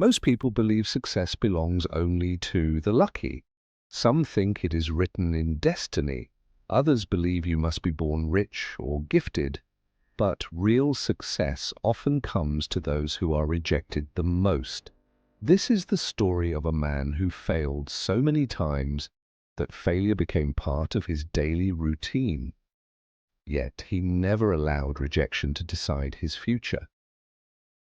Most people believe success belongs only to the lucky. Some think it is written in destiny. Others believe you must be born rich or gifted. But real success often comes to those who are rejected the most. This is the story of a man who failed so many times that failure became part of his daily routine. Yet he never allowed rejection to decide his future.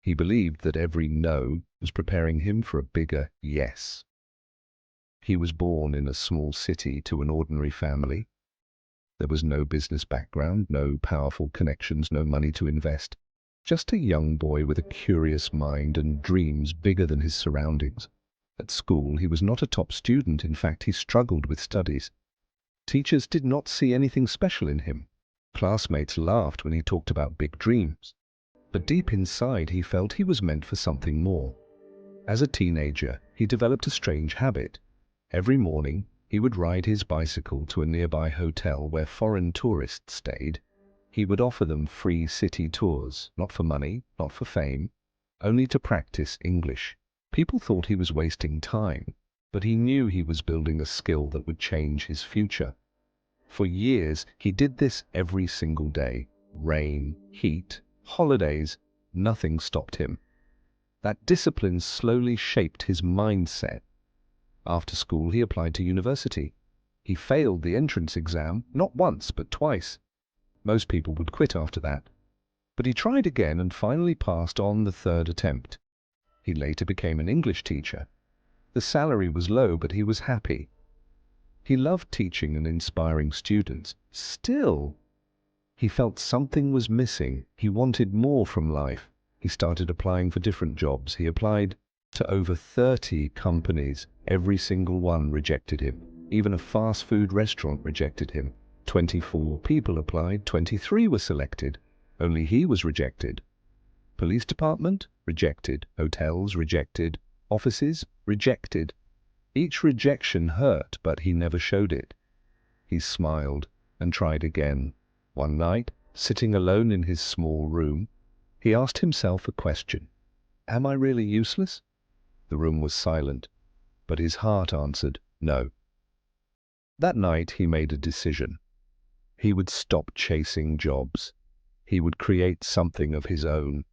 He believed that every no was preparing him for a bigger yes. He was born in a small city to an ordinary family. There was no business background, no powerful connections, no money to invest. Just a young boy with a curious mind and dreams bigger than his surroundings. At school, he was not a top student. In fact, he struggled with studies. Teachers did not see anything special in him. Classmates laughed when he talked about big dreams. But deep inside, he felt he was meant for something more. As a teenager, he developed a strange habit. Every morning, he would ride his bicycle to a nearby hotel where foreign tourists stayed. He would offer them free city tours, not for money, not for fame, only to practice English. People thought he was wasting time, but he knew he was building a skill that would change his future. For years, he did this every single day. Rain, heat, holidays, nothing stopped him. That discipline slowly shaped his mindset. After school, he applied to university. He failed the entrance exam, not once, but twice. Most people would quit after that. But he tried again and finally passed on the third attempt. He later became an English teacher. The salary was low, but he was happy. He loved teaching and inspiring students. Still, he felt something was missing. He wanted more from life. He started applying for different jobs. He applied to over 30 companies. Every single one rejected him. Even a fast food restaurant rejected him. 24 people applied, 23 were selected. Only he was rejected. Police department? Rejected. Hotels? Rejected. Offices? Rejected. Each rejection hurt, but he never showed it. He smiled and tried again. One night, sitting alone in his small room, he asked himself a question. Am I really useless? The room was silent, but his heart answered no. That night he made a decision. He would stop chasing jobs. He would create something of his own.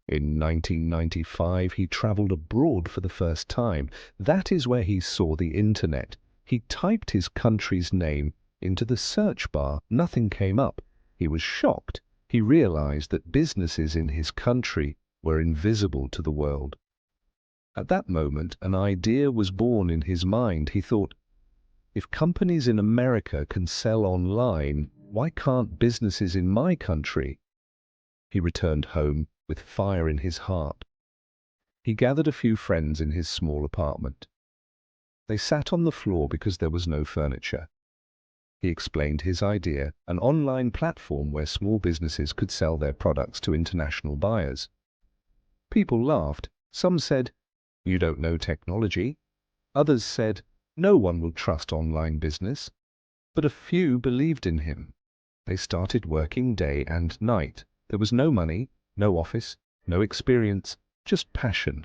In 1995, he traveled abroad for the first time. That is where he saw the internet. He typed his country's name into the search bar. Nothing came up. He was shocked. He realized that businesses in his country were invisible to the world. At that moment, an idea was born in his mind. He thought, if companies in America can sell online, why can't businesses in my country? He returned home with fire in his heart. He gathered a few friends in his small apartment. They sat on the floor because there was no furniture. He explained his idea, an online platform where small businesses could sell their products to international buyers. People laughed. Some said, "You don't know technology." Others said, "No one will trust online business." But a few believed in him. They started working day and night. There was no money, no office, no experience, just passion.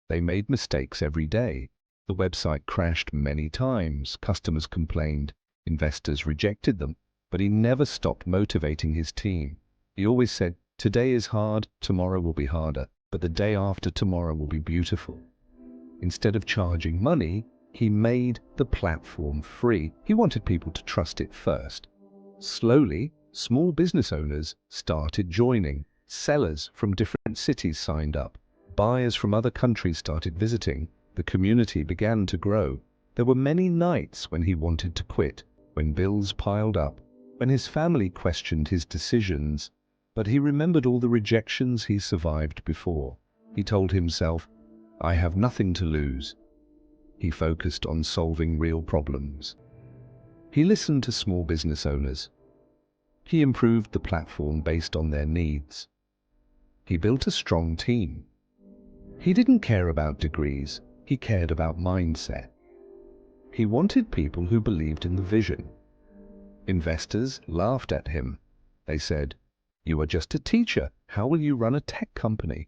They made mistakes every day. The website crashed many times. Customers complained. Investors rejected them. But he never stopped motivating his team. He always said, today is hard, tomorrow will be harder, but the day after tomorrow will be beautiful. Instead of charging money, he made the platform free. He wanted people to trust it first. Slowly, small business owners started joining. Sellers from different cities signed up. Buyers from other countries started visiting. The community began to grow. There were many nights when he wanted to quit, when bills piled up, when his family questioned his decisions. But he remembered all the rejections he survived before. He told himself, I have nothing to lose. He focused on solving real problems. He listened to small business owners. He improved the platform based on their needs. He built a strong team. He didn't care about degrees. He cared about mindset. He wanted people who believed in the vision. Investors laughed at him. They said, "You are just a teacher. How will you run a tech company?"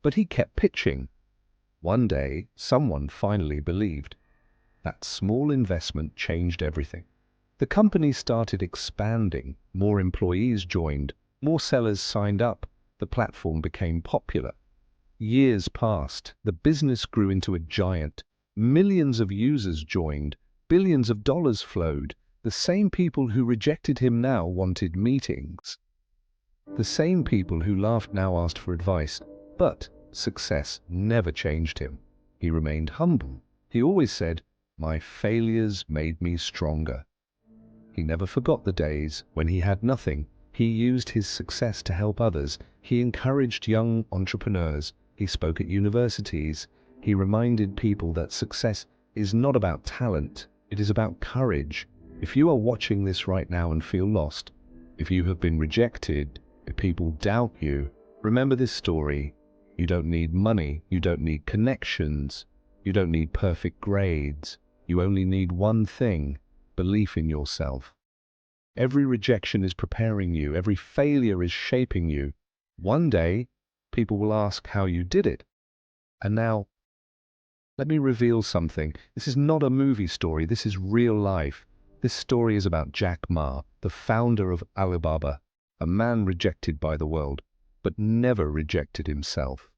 But he kept pitching. One day, someone finally believed. That small investment changed everything. The company started expanding, more employees joined, more sellers signed up, the platform became popular. Years passed, the business grew into a giant. Millions of users joined, billions of dollars flowed. The same people who rejected him now wanted meetings. The same people who laughed now asked for advice. But success never changed him. He remained humble. He always said, "My failures made me stronger." He never forgot the days when he had nothing. He used his success to help others. He encouraged young entrepreneurs. He spoke at universities. He reminded people that success is not about talent, it is about courage. If you are watching this right now and feel lost, if you have been rejected, if people doubt you, remember this story. You don't need money, you don't need connections, you don't need perfect grades. You only need one thing: belief in yourself. Every rejection is preparing you, every failure is shaping you. One day, people will ask how you did it. And now, let me reveal something. This is not a movie story, this is real life. This story is about Jack Ma, the founder of Alibaba, a man rejected by the world, but never rejected himself.